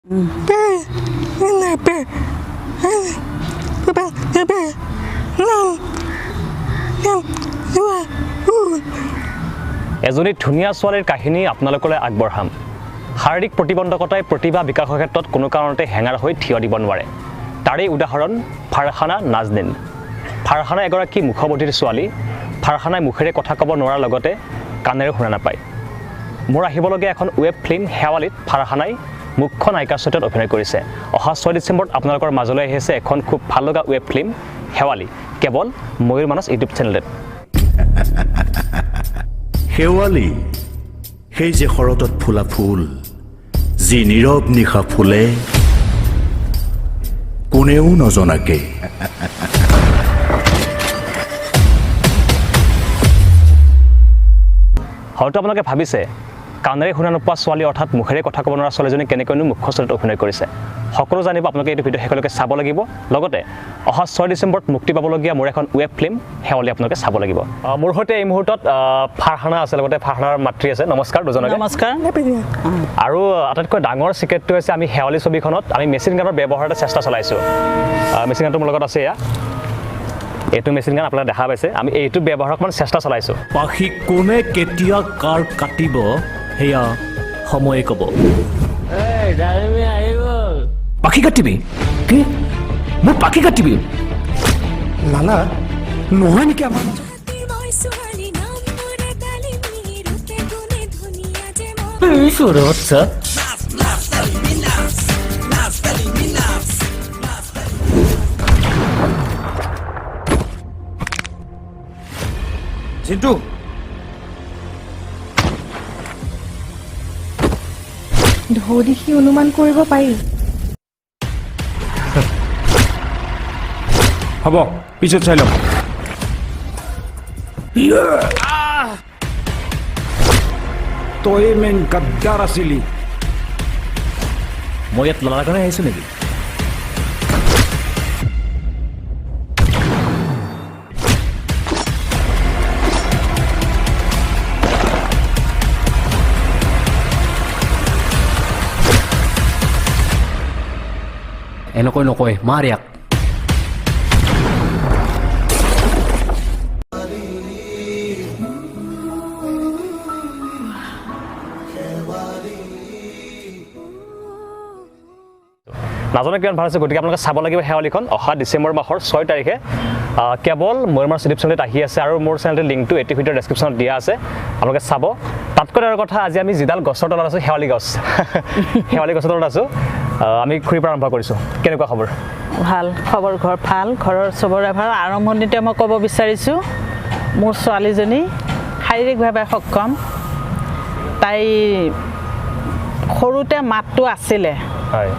এজনী ধুনীয়া ছোৱালীৰ কাহিনী আপোনালোকলৈ আগবঢ়াম। শাৰীৰিক প্ৰতিবন্ধকতাই প্ৰতিভা বিকাশৰ ক্ষেত্ৰত কোনো কাৰণতে হেঙাৰ হৈ থিয় দিব নোৱাৰে। তাৰেই উদাহৰণ ফাৰহানা নাজনীন। ফাৰহানা এগৰাকী মুখবধিৰ ছোৱালী। ফাৰহানাই মুখেৰে কথা ক'ব নোৱাৰাৰ লগতে কাণেৰে শুনা নাপায়। মোৰ আহিবলগীয়া এখন ৱেব ফিল্ম শেৱালিত ফাৰহানাই মুখ্য নায়িকাৰ চৰিত্ৰত অভিনয় কৰিছে। অহা 6 ডিচেম্বৰত আপোনালোকৰ মাজলৈ আহিছে এখন খুব ভাল লগা ৱেব ফিল্ম শেৱালি, কেৱল ময়ূৰ মানস ইউটিউব চেনেলত। শেৱালি সেই যে শৰতত ফুলা ফুল, যি নীৰৱ নিশা ফুলে কোনেও নজনাকে। হয়তো আপোনালোকে ভাবিছে কাণেৰে শুনা নোপোৱা ছোৱালী অৰ্থাৎ মুখেৰে কথা ক'ব নোৱাৰা ছোৱালীজনী কেনেকৈনো মুখ্য চৰিত্ৰত অভিনয় কৰিছে। সকলো জানিব আপোনালোকে এইটো ভিডিঅ' শেষলৈকে চাব লাগিব। লগতে অহা 6 ডিচেম্বৰত মুক্তি পাবলগীয়া মোৰ এখন ৱেব ফিল্ম শেৱালি আপোনালোকে চাব লাগিব। মোৰ সৈতে এই মুহূৰ্তত ফাৰহানা আছে, লগতে ফাৰহানাৰ মাতৃ আছে। নমস্কাৰ দুজনকে। নমস্কাৰ। আৰু আটাইতকৈ ডাঙৰ চিক্ৰেটটো হৈছে আমি শেৱালি ছবিখনত আমি মেচিন গানৰ ব্যৱহাৰৰ চেষ্টা চলাইছোঁ। মেচিন গানটো মোৰ লগত আছে এয়া। এইটো মেচিন গান আপোনালোকে দেখা পাইছে। আমি এইটো ব্যৱহাৰ অকণমান চেষ্টা চলাইছোঁ। পাখি কোনে কেতিয়া কাৰ কাটিব সেয়া সময়ে ক'ব। পাখি কাটিবি? কি মোৰ পাখি কাটিবি? লালা নহয় নেকি আমাৰ জিন্তু ঢৌ দেখি অনুমান কৰিব পাৰি। হ'ব, পিছত চাই ল'ম। তই মেইন গাদ্দাৰ আছিলি। মই ইয়াত ললাৰ কাৰণে আহিছোঁ নেকি? এনেকৈ নকয়, মাৰ ইয়াক। নাজানো কিমান ভাল হৈছে, গতিকে আপোনালোকে চাব লাগিব শেৱালিখন। অহা ডিচেম্বৰ মাহৰ 6 তাৰিখে কেৱল ময়ূৰ মানস ইউটিউব চেনেলত আহি আছে। আৰু মোৰ চেনেলটোৰ লিংকটো এইটো ভিডিঅ'ৰ ডেছক্ৰিপশ্যনত দিয়া আছে, আপোনালোকে চাব। তাতকৈ আৰু কথা, আজি আমি যিডাল গছৰ তলত আছোঁ, শেৱালি গছ। শেৱালি গছৰ তলত আছোঁ। আমি খুৰীৰ পৰা আৰম্ভ কৰিছোঁ। কেনেকুৱা খবৰ? ভাল খবৰ, ঘৰ ভাল, ঘৰৰ চবৰে ভাল। আৰম্ভণিতে মই ক'ব বিচাৰিছোঁ, মোৰ ছোৱালীজনী শাৰীৰিকভাৱে সক্ষম। তাই সৰুতে মাতটো আছিলে, হয়,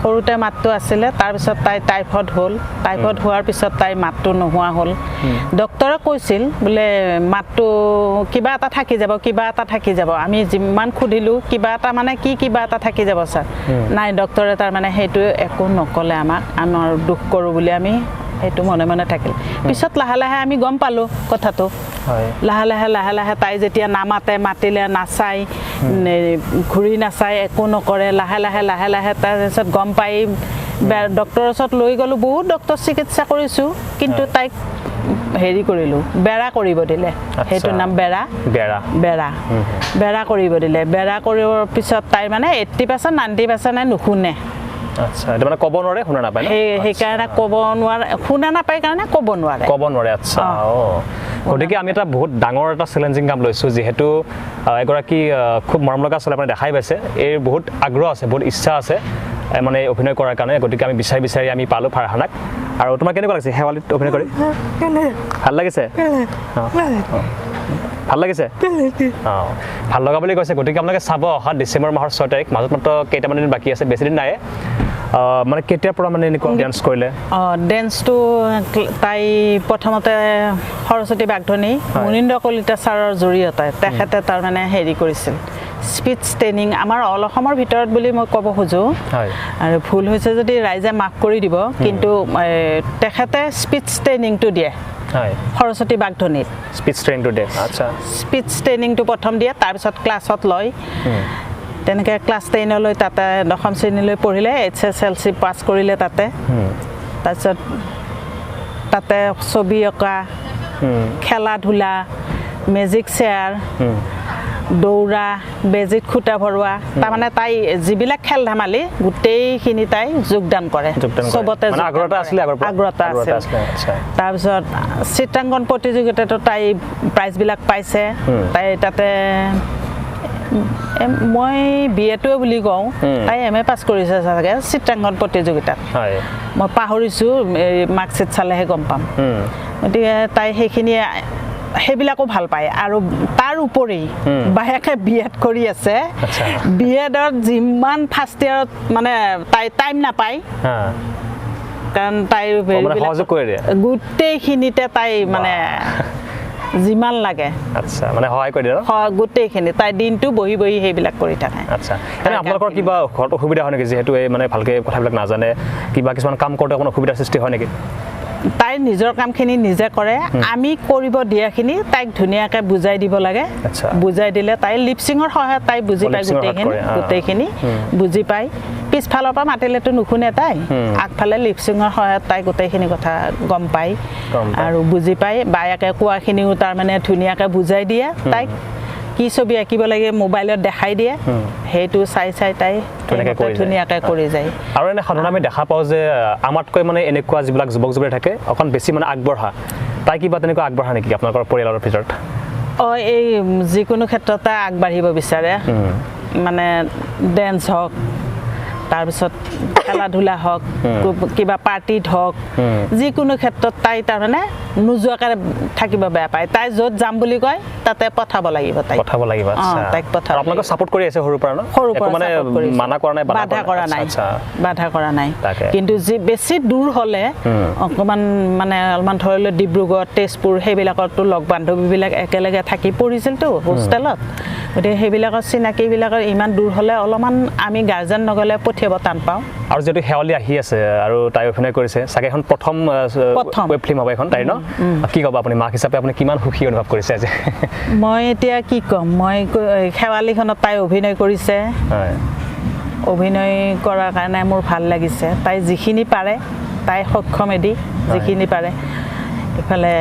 সৰুতে মাতটো আছিলে। তাৰপিছত তাই টাইফইড হ'ল। টাইফইড হোৱাৰ পিছত তাই মাতটো নোহোৱা হ'ল। ডক্টৰে কৈছিল বোলে মাতটো কিবা এটা থাকি যাব, কিবা এটা থাকি যাব। আমি যিমান সুধিলোঁ কিবা এটা মানে কি কিবা এটা থাকি যাব ছাৰ। নাই, ডক্টৰে তাৰমানে সেইটো একো নক'লে আমাক। আমাৰ দুখ কৰোঁ বুলি আমি সেইটো মনে মনে থাকিল। পিছত লাহে লাহে আমি গম পালোঁ কথাটো। লাহে লাহে তাই যেতিয়া নামাতে, মাতিলে নাচায়, ঘূৰি নাচায়, একো নকৰে। লাহে লাহে তাৰপিছত গম পাই ডক্টৰৰ ওচৰত লৈ গ'লোঁ। বহুত ডক্টৰ চিকিৎসা কৰিছোঁ, কিন্তু তাইক হেৰি কৰিলোঁ, বেৰা কৰিব দিলে। সেইটো নাম বেৰা কৰিব দিলে। বেৰা কৰিবৰ পিছত তাইৰ মানে 80% 90% নুশুনে। আচ্ছা, এটা মানে ক'ব নোৱাৰে, শুনা নাপায়। সেইকাৰণে ক'ব নোৱাৰে, শুনা নাপায় কাৰণে ক'ব নোৱাৰে। আচ্ছা, গতিকে আমি এটা বহুত ডাঙৰ এটা চেলেঞ্জিং কাম লৈছোঁ। যিহেতু এগৰাকী খুব মৰম লগা ছোৱালী আপুনি দেখাই পাইছে, এই বহুত আগ্ৰহ আছে, বহুত ইচ্ছা আছে মানে অভিনয় কৰাৰ কাৰণে। গতিকে আমি বিচাৰি আমি পালোঁ ফাৰহানাক। আৰু তোমাৰ কেনেকুৱা লাগিছে শেৱালিত অভিনয় কৰি? ভাল লাগিছে? ভাল লাগিছে? অঁ, ভাল লগা বুলি কৈছে। গতিকে আপোনালোকে চাব অহা ডিচেম্বৰ মাহৰ 6 তাৰিখ। মাজত মাত্ৰ কেইটামান দিন বাকী আছে, বেছি দিন নাই। মানে কেতিয়াৰ পৰা মানে এনেকুৱা ডেন্স কৰিলে? ডেন্সটো তাই প্ৰথমতে সৰস্বতী বাগধনী মুনীন্দ্ৰ কলিতা ছাৰৰ জৰিয়তে তেখেতে তাৰমানে হেৰি কৰিছিল, স্পীচ ট্ৰেইনিং। আমাৰ অল অসমৰ ভিতৰত বুলি মই ক'ব খোজোঁ, আৰু ভুল হৈছে যদি ৰাইজে মাফ কৰি দিব। কিন্তু তেখেতে স্পীচ ট্ৰেইনিংটো দিয়ে সৰস্বতী বাগধনীত। স্পীচ ট্ৰেইনিংটো দিয়ে? আচ্ছা, স্পীচ ট্ৰেইনিংটো প্ৰথম দিয়ে, তাৰপিছত ক্লাছত লয়। তেনেকৈ ক্লাছ 10লৈ তাতে 10ম শ্ৰেণীলৈ পঢ়িলে HSLC পাছ কৰিলে তাতে তাৰপিছত তাতে ছবি অঁকা খেলা ধূলা মেজিক চেয়াৰ দৌৰা বেজিত খুটা ভৰোৱা তাৰমানে তাই যিবিলাক খেল ধেমালি গোটেইখিনি তাই যোগদান কৰে চবতে আগ্ৰহতা আছিল তাৰপিছত চিত্ৰাংকন প্ৰতিযোগিতাতো তাই প্ৰাইজবিলাক পাইছে তাই তাতে মই BA বুলি কওঁ তাই MA পাছ কৰিছে চাগে চিত্ৰাংকন প্ৰতিযোগিতাত মই পাহৰিছোঁ মাৰ্কশ্বিট চালেহে গম পাম গতিকে তাই সেইবিলাকো ভাল পায় আৰু তাৰ উপৰি বাহেকে BEd কৰি আছে BEdত যিমান ফাৰ্ষ্ট ইয়াৰত মানে তাই টাইম নাপায় কাৰণ তাই গোটেইখিনিতে তাই মানে যিমান লাগে আচ্ছা মানে সহায় কৰি দিয়ে গোটেইখিনি তাই দিনটো বহি বহি সেইবিলাক কৰি থাকে আচ্ছা এনে আপোনালোকৰ কিবা ঘৰত অসুবিধা হয় নেকি যিহেতু এই মানে ভালকে কথাবিলাক নাজানে কিবা কিছুমান কাম কৰোঁতে কোনো অসুবিধাৰ সৃষ্টি হয় নেকি তাই নিজৰ কামখিনি নিজে কৰে আমি কৰিব দিয়াখিনি তাইক ধুনীয়াকৈ বুজাই দিব লাগে বুজাই দিলে তাই লিপচিঙৰ সহায়ত তাই বুজি পায় গোটেইখিনি বুজি পায় পিছফালৰ পৰা মাতিলেতো নুশুনে তাই আগফালে লিপচিঙৰ সহায়ত তাই গোটেইখিনি কথা গম পায় আৰু বুজি পায় বায়েকে কোৱাখিনিও তাৰমানে ধুনীয়াকৈ বুজাই দিয়ে তাইক কি ছবি আঁকিব লাগে মোবাইলত দেখাই দিয়ে সেইটো চাই তাই ধুনীয়াকৈ কৰি যায় আৰু এনে সাধাৰণতে আমি দেখা পাওঁ যে আমাতকৈ মানে এনেকুৱা যিবিলাক যুৱক যুৱতী থাকে অকণ বেছি মানে আগবঢ়া তাই কিবা তেনেকুৱা আগবঢ়া নেকি আপোনালোকৰ পৰিয়ালৰ ভিতৰত এই যিকোনো ক্ষেত্ৰতে আগবাঢ়িব বিচাৰে মানে ডেন্স হওক তাৰপিছত খেলা ধূলা হওক কিবা পাৰ্টিত হওক যিকোনো ক্ষেত্ৰত তাই তাৰমানে নোযোৱাকৈ থাকিব বেয়া পায় তাই য'ত যাম বুলি কয় তাতে পঠাব লাগিব তাইক তাইক পঠাব আপোনালোকে ছাপোৰ্ট কৰি আছে সৰুৰ পৰা মানে মানা কৰা নাই বাধা কৰা নাই কিন্তু যি বেছি দূৰ হ'লে অকণমান মানে অলপমান ধৰি লওক ডিব্ৰুগড় তেজপুৰ সেইবিলাকতো লগ বান্ধৱীবিলাক একেলগে থাকি পঢ়িছিলতো হোষ্টেলত গতিকে সেইবিলাকৰ চিনাকিবিলাকৰ ইমান দূৰ হ'লে অলপমান আমি গাৰ্জেন নগ'লে পঠিয়াব টান পাওঁ আৰু যিহেতু শেৱালি আহি আছে আৰু তাই অভিনয় কৰিছে চাগে এখন প্ৰথম ৱেব ফিল্ম হ'ব এখন তাই ন কি ক'ব আপুনি মাক হিচাপে আপুনি কিমান সুখী অনুভৱ কৰিছে আজি মই এতিয়া কি ক'ম মই শেৱালিখনত তাই অভিনয় কৰিছে অভিনয় কৰাৰ কাৰণে মোৰ ভাল লাগিছে তাই যিখিনি পাৰে তাই সক্ষমেদি যিখিনি পাৰে এইফালে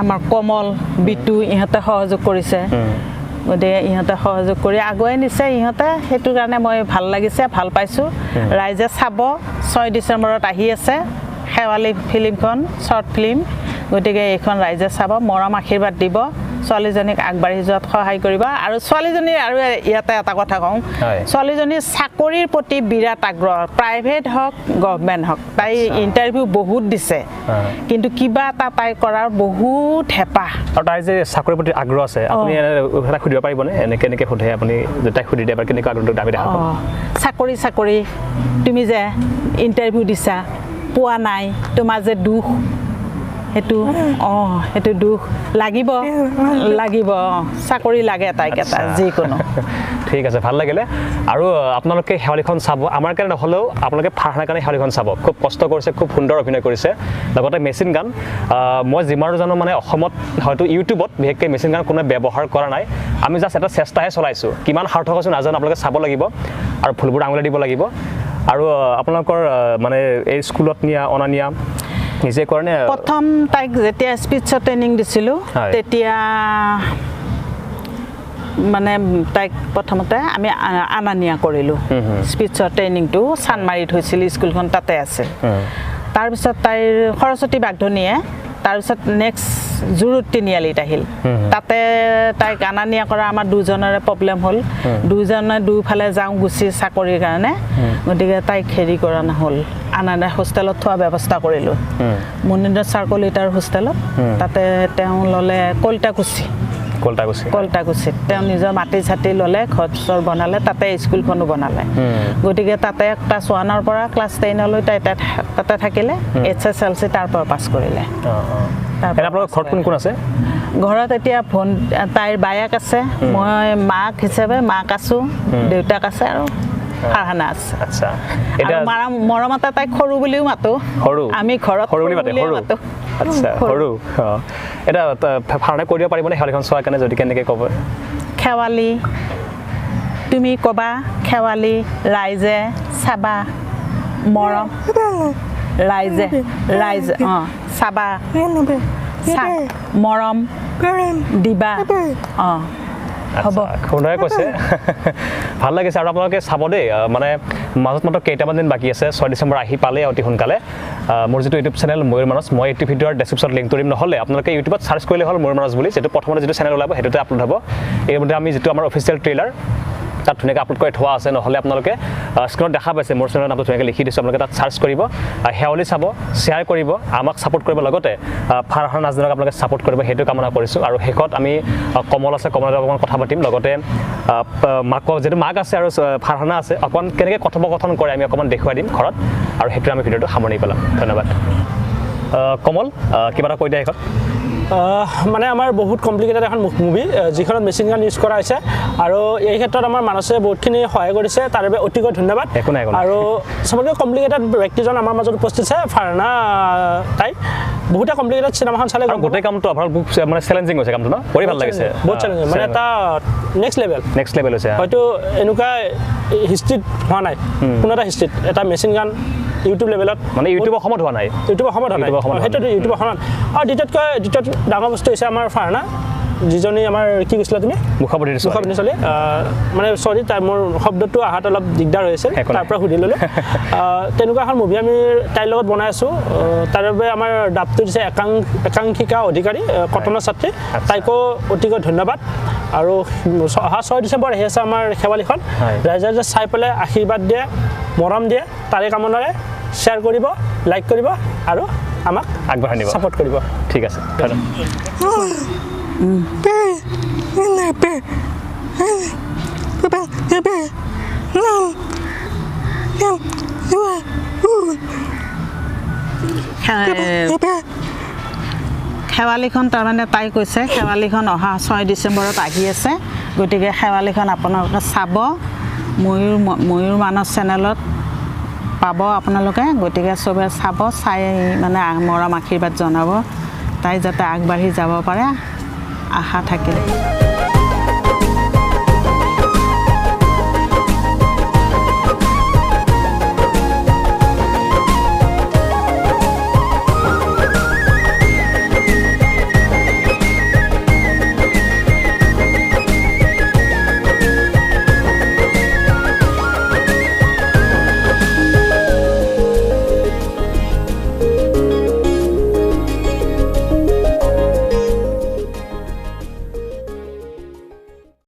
আমাৰ কমল বিটু ইহঁতে সহযোগ কৰিছে গতিকে ইহঁতে সহযোগ কৰি আগুৱাই নিছে ইহঁতে সেইটো কাৰণে মই ভাল লাগিছে ভাল পাইছোঁ ৰাইজে চাব 6 ডিচেম্বৰত আহি আছে শেৱালি ফিল্মখন শ্বৰ্ট ফিল্ম গতিকে এইখন ৰাইজে চাব মৰম আশীৰ্বাদ দিব ছোৱালীজনীক আগবাঢ়ি যোৱাত সহায় কৰিব আৰু ছোৱালীজনীৰ আৰু ইয়াতে এটা কথা কওঁ ছোৱালীজনীৰ চাকৰিৰ প্ৰতি বিৰাট আগ্ৰহ প্ৰাইভেট হওক গভৰ্ণমেণ্ট হওক তাই ইণ্টাৰভিউ বহুত দিছে কিন্তু কিবা এটা তাই কৰাৰ বহুত হেঁপাহ আৰু তাই যে চাকৰিৰ প্ৰতি আগ্ৰহ আছে আপুনি এটা সুধিব পাৰিবনে কেনেকৈ সোধে আপুনি তাইক সুধি দিয়ে বা কেনেকুৱা আগ্ৰহটো আমি দেখা পাওঁ চাকৰি তুমি যে ইণ্টাৰভিউ দিছা পোৱা নাই তোমাৰ যে দুখ সেইটো দুখ লাগিব চাকৰি লাগে তাইক এটা যিকোনো ঠিক আছে ভাল লাগিলে আৰু আপোনালোকে শেৱালিখন চাব আমাৰ কাৰণে নহ'লেও আপোনালোকে ফাৰহানাৰ কাৰণে শেৱালিখন চাব খুব কষ্ট কৰিছে খুব সুন্দৰ অভিনয় কৰিছে লগতে মেচিন গান মই যিমান জানো মানে অসমত হয়তো ইউটিউবত বিশেষকৈ মেচিন গান কোনোৱে ব্যৱহাৰ কৰা নাই আমি জাষ্ট এটা চেষ্টাহে চলাইছোঁ কিমান সাৰ্থক আছোঁ নাজানো আপোনালোকে চাব লাগিব আৰু ফুলবোৰ আঙুলি দিব লাগিব আৰু আপোনালোকৰ মানে এই স্কুলত অনা নিয়া নিজে কৰে প্ৰথম তাইক যেতিয়া স্পীচৰ ট্ৰেইনিং দিছিলোঁ তেতিয়া মানে তাইক প্ৰথমতে আমি আনা নিয়া কৰিলোঁ স্পীচৰ ট্ৰেইনিংটো চানমাৰীত হৈছিল স্কুলখন তাতে আছে তাৰপিছত তাইৰ সৰস্বতী বাগধনীয়ে তাৰপিছত নেক্সট জুৰুড তিনিআলিত আহিল তাতে তাইক আনা নিয়া কৰা আমাৰ দুজনৰে প্ৰব্লেম হ'ল দুজনে দুইফালে যাওঁ গুচি চাকৰিৰ কাৰণে গতিকে তাইক হেৰি কৰা নহ'ল আনা হোষ্টেলত থোৱা ব্যৱস্থা কৰিলোঁ মুনীন্দ্ৰ ছাৰ কলিতাৰ হোষ্টেলত তাতে তেওঁ ল'লে কলটাকুছিত তেওঁ নিজৰ মাটি চাটি ল'লে ঘৰ চৰ বনালে তাতে স্কুলখনো বনালে গতিকে তাতে ক্লাছ 1ৰ পৰা ক্লাছ 10লৈ তাই তাতে থাকিলে HSLC তাৰ পৰা পাছ কৰিলে ঘৰত কোন আছে ঘৰত এতিয়া তাইৰ বায়েক আছে মই মাক হিচাপে মাক আছোঁ দেউতাক আছে আৰু ফাৰহানা আছে মৰমতে তাইক সৰু বুলিও মাতো আমি ঘৰত সৰু বুলিও মাতো সৰু এটা ফাৰহানাই কৈ দিব পাৰিবনে শেৱালিখন চোৱাৰ কাৰণে যদি কেনেকৈ ক'ব শেৱালি তুমি ক'বা খেৱালি ৰাইজে চাবা মৰম ৰাইজে চাবা মৰম দিবা হ'ব সুন্দৰে কৈছে ভাল লাগিছে আৰু আপোনালোকে চাব দেই মানে মাজত মাত্ৰ কেইটামান দিন বাকী আছে 6 ডিচেম্বৰ আহি পালে অতি সোনকালে মোৰ যিটো ইউটিউব চেনেল ময়ূৰ মানস মই এইটো ভিডিঅ'ৰ ডেছক্ৰিপশ্যনত লিংকটো দিম নহ'লে আপোনালোকে ইউটিউবত চাৰ্চ কৰিলে হ'ল ময়ূৰ মানস বুলি যিটো প্ৰথমতে যিটো চেনেল ওলাব সেইটোতে আপলোড হ'ব এই মতে আমি যিটো আমাৰ অফিচিয়েল ট্ৰেইলাৰ তাত ধুনীয়াকৈ আপলোড কৰি থোৱা আছে নহ'লে আপোনালোকে স্ক্ৰীনত দেখা পাইছে মোৰ চেনেলৰ নামটো ধুনীয়াকৈ লিখি দিছোঁ আপোনালোকে তাত চাৰ্চ কৰিব শেৱালি চাব শ্বেয়াৰ কৰিব আমাক ছাপোৰ্ট কৰিব লগতে ফাৰহানা নাজনীনক আপোনালোকে ছাপোৰ্ট কৰিব সেইটো কামনা কৰিছোঁ আৰু শেষত আমি কমল আছে কমলৰ লগত কথা পাতিম লগতে মাক যিটো মাক আছে আৰু ফাৰহানা আছে অকণমান কেনেকৈ কথোপকথন কৰে আমি অকণমান দেখুৱাই দিম ঘৰত আৰু সেইটোৱে আমি ভিডিঅ'টো সামৰণি পেলাম ধন্যবাদ কমল কিবা এটা কৈ দিয়া শেষত মানে আমাৰ বহুত কমপ্লিকেটেড এখন মুভি যিখনত মেচিন গান ইউজ কৰা হৈছে আৰু এই ক্ষেত্ৰত আমাৰ মানসে বহুতখিনি সহায় কৰিছে তাৰ বাবে অতিকৈ ধন্যবাদ আৰু চবতকৈ কমপ্লিকেটেড ব্যক্তিজন আমাৰ মাজত উপস্থিত আছে ফাৰহানা তাই বহুতে কমপ্লিকেটেড চিনেমাখন চালে গোটেই কামটো আপোনাৰ মানে চেলেঞ্জিং হৈছে কামটো ন কৰি ভাল লাগিছে বহুত চেলেঞ্জিং মানে এটা নেক্সট লেভেল হৈছে হয়তো এনেকুৱা হিষ্ট্ৰীত হোৱা নাই কোনো এটা হিষ্ট্ৰীত এটা মেচিন গান ইউটিউব লেভেলত মানে ইউটিউব অসমত হোৱা নাই সেইটো ইউটিউব অসমত আৰু দ্বিতীয় ডাঙৰ বস্তু হৈছে আমাৰ ফাৰহানা যিজনী আমাৰ কি কৈছিলা তুমি মুখাপতি ছোৱালী মানে চৰি তাই মোৰ শব্দটো অহাত অলপ দিগদাৰ হৈ আছিল তাৰ পৰা সুধি ল'লোঁ তেনেকুৱা এখন মুভি আমি তাইৰ লগত বনাই আছোঁ তাৰ বাবে আমাৰ ডাবটো দিছে একাংশিকা অধিকাৰী কটনৰ ছাত্ৰী তাইকো অতিকৈ ধন্যবাদ আৰু অহা 6 ডিচেম্বৰ আহি আছে আমাৰ শেৱালিখন ৰাইজে চাই পেলাই আশীৰ্বাদ দিয়ে মৰম দিয়ে তাৰে কামনাৰে শ্বেয়াৰ কৰিব লাইক কৰিব আৰু আমাক আগবঢ়াই নিব ছাপোৰ্ট কৰিব ঠিক আছে শেৱালিখন তাৰমানে তাই কৈছে শেৱালিখন অহা 6 ডিচেম্বৰত আহি আছে গতিকে শেৱালিখন আপোনালোকে চাব ময়ূৰ মানস চেনেলত পাব আপোনালোকে গতিকে চবে চাব চাই মানে মৰম আশীৰ্বাদ জনাব তাই যাতে আগবাঢ়ি যাব পাৰে আশা থাকিল